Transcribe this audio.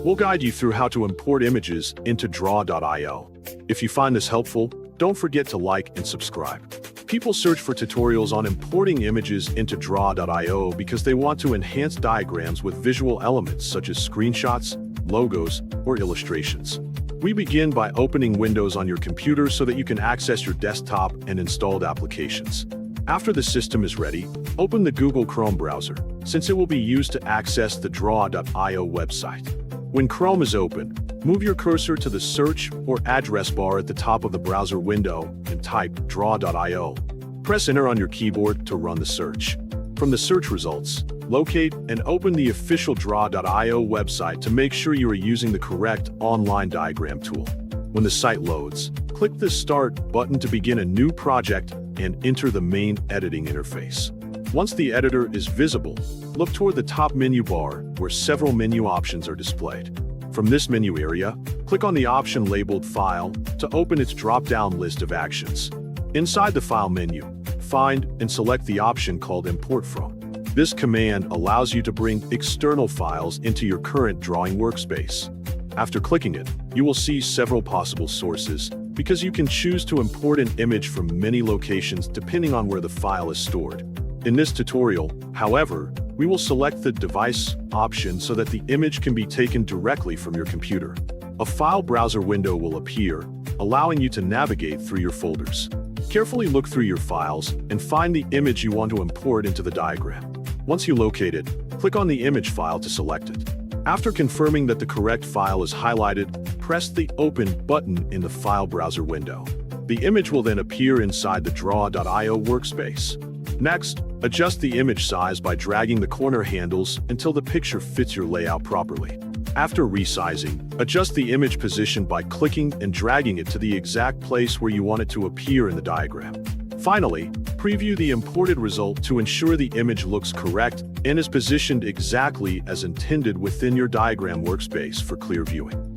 We'll guide you through how to import images into 𝗟𝗪.io. If you find this helpful, don't forget to like and subscribe. People search for tutorials on importing images into 𝗟𝗪.io because they want to enhance diagrams with visual elements such as screenshots, logos, or illustrations. We begin by opening Windows on your computer so that you can access your desktop and installed applications. After the system is ready, open the Google Chrome browser, since it will be used to access the 𝗟𝗪.io website. When Chrome is open, move your cursor to the search or address bar at the top of the browser window and type 𝗟𝗪.io. Press Enter on your keyboard to run the search. From the search results, locate and open the official 𝗟𝗪.io website to make sure you are using the correct online diagram tool. When the site loads, click the Start button to begin a new project and enter the main editing interface. Once the editor is visible, look toward the top menu bar where several menu options are displayed. From this menu area, click on the option labeled File to open its drop-down list of actions. Inside the File menu, find and select the option called Import From. This command allows you to bring external files into your current drawing workspace. After clicking it, you will see several possible sources, because you can choose to import an image from many locations depending on where the file is stored. In this tutorial, however, we will select the device option so that the image can be taken directly from your computer. A file browser window will appear, allowing you to navigate through your folders. Carefully look through your files and find the image you want to import into the diagram. Once you locate it, click on the image file to select it. After confirming that the correct file is highlighted, press the Open button in the file browser window. The image will then appear inside the 𝗟𝗪.io workspace. Next, adjust the image size by dragging the corner handles until the picture fits your layout properly. After resizing, adjust the image position by clicking and dragging it to the exact place where you want it to appear in the diagram. Finally, preview the imported result to ensure the image looks correct and is positioned exactly as intended within your diagram workspace for clear viewing.